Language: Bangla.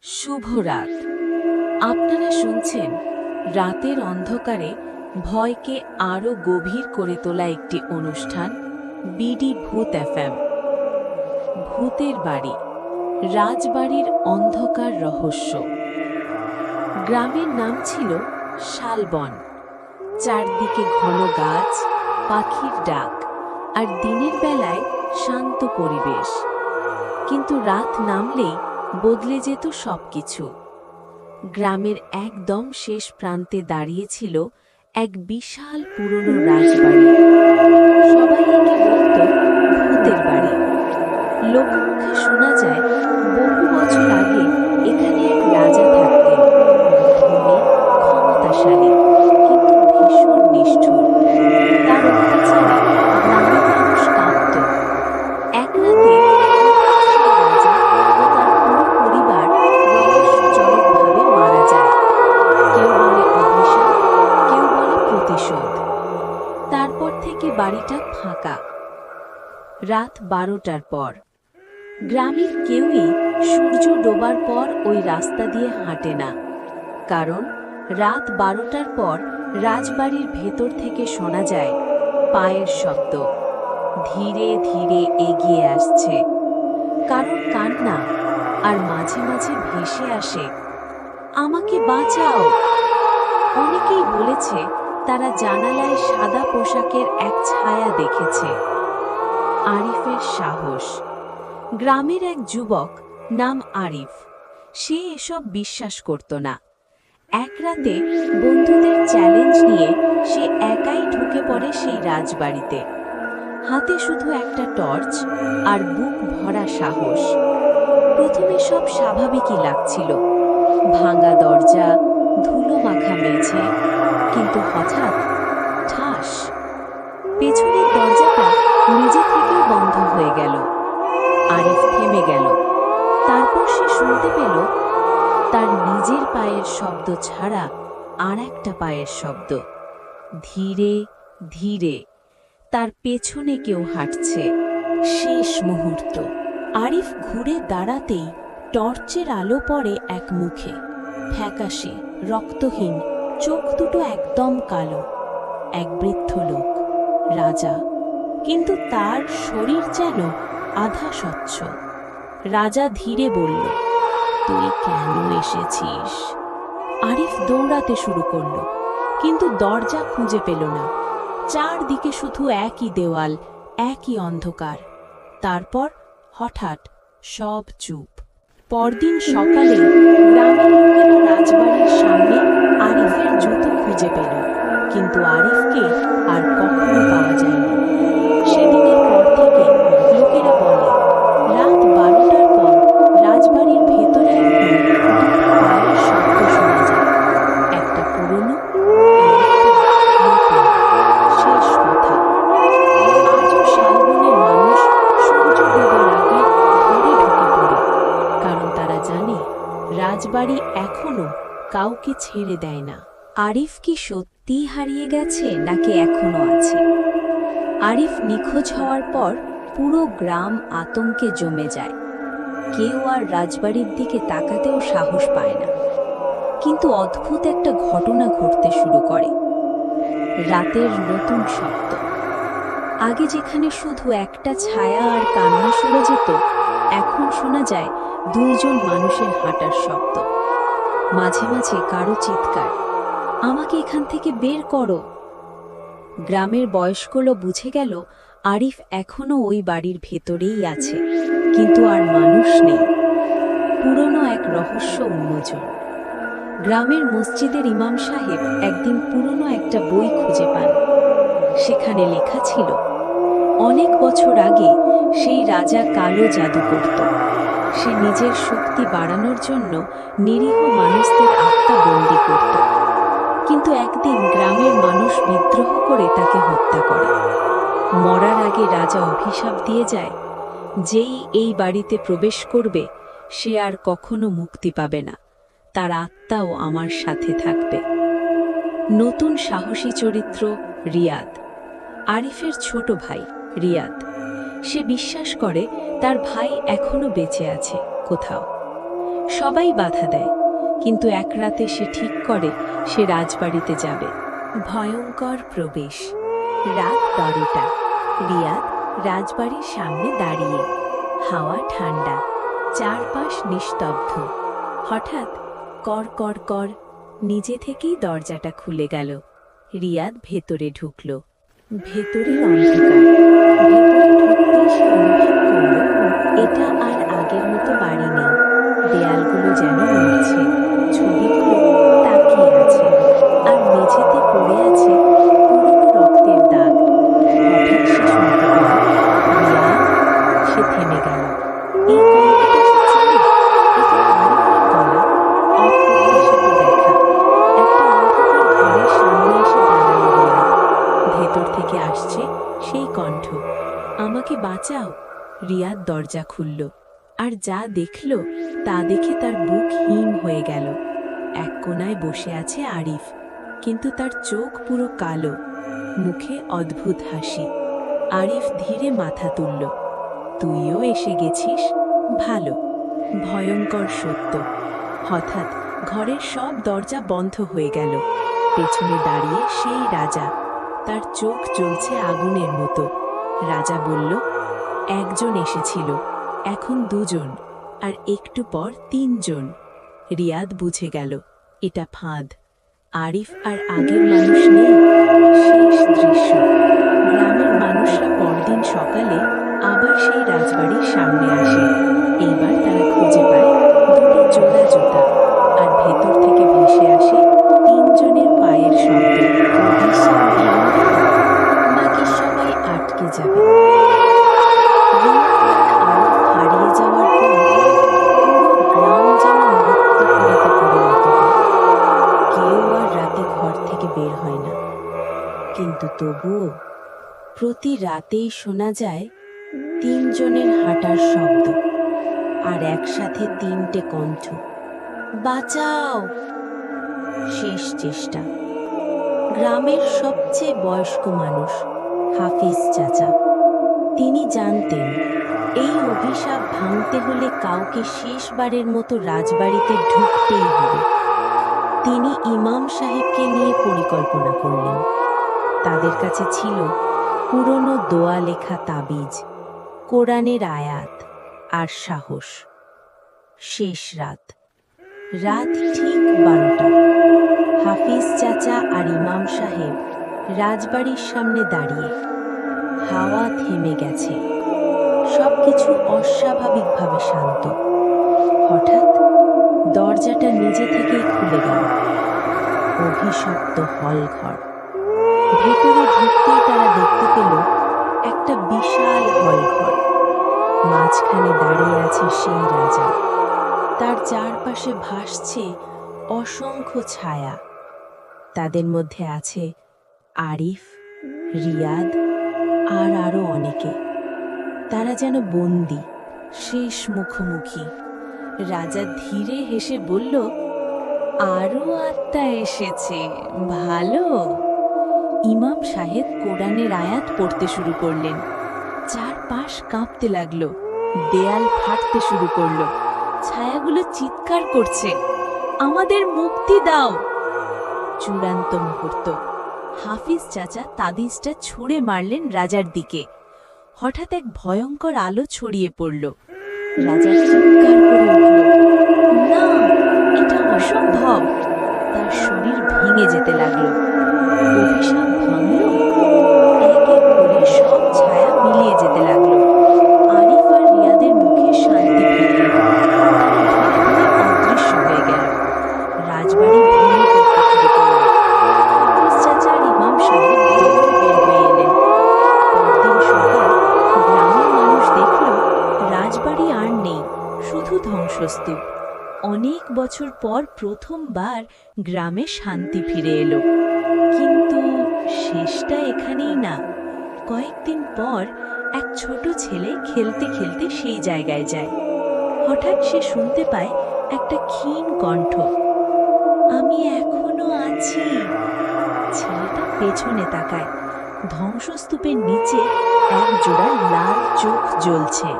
শুভ রাত। আপনারা শুনছেন রাতের অন্ধকারে ভয়কে আরও গভীর করে তোলা একটি অনুষ্ঠান, বিডি ভূত এফএম। ভূতের বাড়ি, রাজবাড়ির অন্ধকার রহস্য। গ্রামের নাম ছিল শালবন। চারদিকে ঘন গাছ, পাখির ডাক, আর দিনের বেলায় শান্ত পরিবেশ। কিন্তু রাত নামলেই বদলে যেত সবকিছু। গ্রামের একদম শেষ প্রান্তে দাঁড়িয়েছিল এক বিশাল পুরনো রাজবাড়ি। সবাই একে বলত ভূতের বাড়ি। লোকমুখে শোনা যায় বহু বছর আগে এখানে এক রাজা থাকতেন, ধনী, ক্ষমতাশালী, কিন্তু ভীষণ নিষ্ঠুর। তার অত্যাচারে গ্রামের মানুষ কাঁপত। এক রাতে সেই রাজা ও তার পুরো পরিবার রহস্যজনকভাবে মারা যায়। কেউ বলে অভিশাপ, কেউ বলে প্রতিশোধ। তারপর থেকে বাড়িটা ফাঁকা। রাত 12টার পর গ্রামের কেউই সূর্য ডোবার পর ওই রাস্তা দিয়ে হাঁটে না, কারণ রাত 12টার পর রাজবাড়ির ভেতর থেকে শোনা যায় পায়ের শব্দ, ধীরে ধীরে এগিয়ে আসছে। কারোর কান্না, আর মাঝে মাঝে ভেসে আসে, আমাকে বাঁচাও। অনেকেই বলেছে তারা জানালায় সাদা পোশাকের এক ছায়া দেখেছে। আরিফের সাহস। গ্রামের এক যুবক, নাম আরিফ। সে এসব বিশ্বাস করত না। এক রাতে বন্ধুদের চ্যালেঞ্জ নিয়ে সে একাই ঢুকে পড়ে সেই রাজবাড়িতে। হাতে শুধু একটা টর্চ আর বুক ভরা সাহস। প্রথমে সব স্বাভাবিকই লাগছিল, ভাঙা দরজা, ধুলো মাখা মেঝে, কিন্তু হঠাৎ ঠাস, পেছনের দরজাটা নিজে থেকেই বন্ধ হয়ে গেল। আরিফ থেমে গেল। তারপর সে শুনতে পেল তার নিজের পায়ের শব্দ ছাড়া আর একটা পায়ের শব্দ। ধীরে ধীরে তার পেছনে কেউ হাঁটছে। শেষ মুহূর্ত। আরিফ ঘুরে দাঁড়াতেই টর্চের আলো পড়ে এক মুখে, ফ্যাকাশে, রক্তহীন, চোখ দুটো একদম কালো। এক বৃদ্ধ লোক, রাজা, কিন্তু তার শরীর যেন আধা স্বচ্ছ। রাজা ধীরে বলল, তুই কেন এসেছিস? আরিফ দৌড়াতে শুরু করল, কিন্তু দরজা খুঁজে পেল না। চারদিকে শুধু একই দেওয়াল, একই অন্ধকার। তারপর হঠাৎ সব চুপ। পরদিন সকালে গ্রামের লোকেরা রাজবাড়ির সামনে আরিফের জুতো খুঁজে পেল, কিন্তু আরিফকে আর কখনো পাওয়া যায়নি। সেদিনের পর থেকে লোকেরা বলে, রাত 12টার পর রাজবাড়ির ভেতরে এখন দুটো পায়ের শব্দ শোনা যায়, একটা পুরনো, শেষ কথা। আজও শালবনের মানুষ সূর্য ডোবার আগে ঘরে ঢুকে পড়ে, কারণ তারা জানে রাজবাড়ি এখনো কাউকে ছেড়ে দেয় না। আরিফ কি সত্যিই হারিয়ে গেছে নাকি এখনো আছে? আরিফ নিখোঁজ হওয়ার পর পুরো গ্রাম আতঙ্কে জমে যায়। কেউ আর রাজবাড়ির দিকে তাকাতেও সাহস পায় না। কিন্তু অদ্ভুত একটা ঘটনা ঘটতে শুরু করে। রাতের নতুন শব্দ। আগে যেখানে শুধু একটা ছায়া আর কান্না শোনা যেত, এখন শোনা যায় দুইজন মানুষের হাঁটার শব্দ। মাঝে মাঝে কারো চিৎকার, আমাকে এখান থেকে বের করো। গ্রামের বয়স্ক লোক বুঝে গেল আরিফ এখনো ওই বাড়ির ভেতরেই আছে, কিন্তু আর মানুষ নেই। পুরনো এক রহস্য উন্মোচন। গ্রামের মসজিদের ইমাম সাহেব একদিন পুরনো একটা বই খুঁজে পান। সেখানে লেখা ছিল, অনেক বছর আগে সেই রাজা কালো জাদু করত। সে নিজের শক্তি বাড়ানোর জন্য নিরীহ মানুষদের আত্মা বন্দী করত। কিন্তু একদিন গ্রামের মানুষ বিদ্রোহ করে তাকে হত্যা করে। মরার আগে রাজা অভিশাপ দিয়ে যায়, যেই এই বাড়িতে প্রবেশ করবে সে আর কখনো মুক্তি পাবে না, তার আত্মাও আমার সাথে থাকবে। নতুন সাহসী চরিত্র রিয়াদ, আরিফের ছোট ভাই রিয়াদ। সে বিশ্বাস করে তার ভাই এখনো বেঁচে আছে কোথাও। সবাই বাধা দেয়, কিন্তু এক রাতে সে ঠিক করে সে রাজবাড়িতে যাবে। ভয়ঙ্কর প্রবেশ। রাত 12টা। রিয়াদ রাজবাড়ির সামনে দাঁড়িয়ে। হাওয়া ঠান্ডা, চারপাশ নিস্তব্ধ। হঠাৎ কর কর কর নিজে থেকেই দরজাটা খুলে গেল। রিয়াদ ভেতরে ঢুকল। ভেতরের অন্ধকার। ভেতরে ঢুকতেই সে অনুভব করল এটা আর আগের মতো বাড়ি নেই। দেয়ালগুলো যেন নড়ছে, ছবিগুলো তাকিয়ে আছে, আর মেঝেতে পড়ে আছে পুরনো রক্তের দাগ। হঠাৎ সে শুনতে পেল, রিয়াদ। সে থেমে গেল। এই কণ্ঠটা সে চেনে। এটা আরিফের গলা। অপ্রত্যাশিত দেখা। একটা অন্ধকার ঘরের সামনে এসে দাঁড়ালো রিয়াদ। ভেতর থেকে আসছে সেই কণ্ঠ, আমাকে বাঁচাও। রিয়াদ দরজা খুলল, আর যা দেখল তা দেখে তার বুক হিম হয়ে গেল। এক কোণায় বসে আছে আরিফ, কিন্তু তার চোখ পুরো কালো, মুখে অদ্ভুত হাসি। আরিফ ধীরে মাথা তুলল। তুইও এসে গেছিস, ভালো। ভয়ঙ্কর সত্য। হঠাৎ ঘরের সব দরজা বন্ধ হয়ে গেল। পেছনে দাঁড়িয়ে সেই রাজা, তার চোখ জ্বলছে আগুনের মতো। রাজা বলল, একজন এসেছিল, এখন দুজন, আর একটু পর 3 জন। রিয়াদ বুঝে গেল এটা ফাঁদ। আরিফ আর আগের মানুষ নেই। শেষ দৃশ্য। গ্রামের মানুষরা পরদিন সকালে আবার সেই রাজবাড়ির সামনে আসে। এইবার তারা খুঁজে পায় 2টি জোড়া জুতা, আর ভেতর থেকে ভেসে আসে 3 জনের পায়ের শব্দ। অভিশাপ ভাঙবে, বাকি সবাই আটকে যাবে। হারিয়ে যাওয়ার পর পুরো গ্রাম যেন মৃত্যুপুরীতে পরিণত হয়। কেউ আর রাতে ঘর থেকে বের হয় না। কিন্তু তবুও প্রতি রাতেই শোনা যায় 3 জনের হাঁটার শব্দ, আর একসাথে 3টে কণ্ঠ, বাঁচাও। শেষ চেষ্টা। গ্রামের সবচেয়ে বয়স্ক মানুষ হাফিজ চাচা, তিনি জানতেন এই অভিশাপ ভাঙতে হলে কাউকে শেষবারের মতো রাজবাড়িতে ঢুকতেই হবে। তিনি ইমাম সাহেবকে নিয়ে পরিকল্পনা করলেন। তাদের কাছে ছিল পুরনো দোয়া লেখা তাবিজ, কোরআনের আয়াত, আর সাহস। শেষ রাত। রাত ঠিক 12টা। হাফিজ চাচা আর ইমাম সাহেব রাজবাড়ির সামনে দাঁড়িয়ে। হাওয়া থেমে গেছে, সবকিছু অস্বাভাবিকভাবে শান্ত। হঠাৎ দরজাটা নিজে থেকেই খুলে গেল। অভিশপ্ত হলঘর। ভেতরে ঢুকতেই তারা দেখতে পেল একটা বিশাল হলঘর। মাঝখানে দাঁড়িয়ে আছে সেই রাজা। তার চারপাশে ভাসছে অসংখ্য ছায়া। তাদের মধ্যে আছে আরিফ, রিয়াদ, আর আরো অনেকে। তারা যেন বন্দী, শেষ মুখোমুখি। রাজা ধীরে হেসে বলল, আরো আত্মা এসেছে, ভালো। ইমাম সাহেব কোরআনের আয়াত পড়তে শুরু করলেন। চারপাশ কাঁপতে লাগলো, দেয়াল ফাটতে শুরু করলো, ছায়াগুলো চিৎকার করছে, আমাদের মুক্তি দাও। চূড়ান্ত মুহূর্ত। হাফিজ চাচা তাবিজটা ছুঁড়ে মারলেন রাজার দিকে। হঠাৎ এক ভয়ঙ্কর আলো ছড়িয়ে পড়ল। রাজা চিৎকার করে উঠল, না, এটা অসম্ভব। তার শরীর ভেঙে যেতে লাগলো। অভিশাপ ভাঙল। এক এক করে সব ছায়া মিলিয়ে যেতে লাগলো। আরিফ আর রিয়াদের মুখে শান্তি ফিরে এলো। তারা ধীরে ধীরে অদৃশ্য হয়ে গেল। রাজবাড়ি ভেঙে পড়তে শুরু করল। হাফিজ চাচা আর ইমাম সাহেব দৌড়ে বের হয়ে এলেন। পরদিন সকাল গ্রামের মানুষ দেখল রাজবাড়ি আর নেই, শুধু ধ্বংসস্তূপ। অনেক বছর পর প্রথমবার গ্রামে শান্তি ফিরে এলো। কিন্তু শেষটা এখানেই না। কয়েকদিন পর এক ছোট ছেলে খেলতে খেলতে সেই জায়গায় যায়। হঠাৎ সে শুনতে পায় একটা ক্ষীণ কণ্ঠ, আমি এখনো আছি। ছেলেটা পেছনে তাকায়। ধ্বংসস্তূপের নিচে এক জোড়া লাল চোখ জ্বলছে।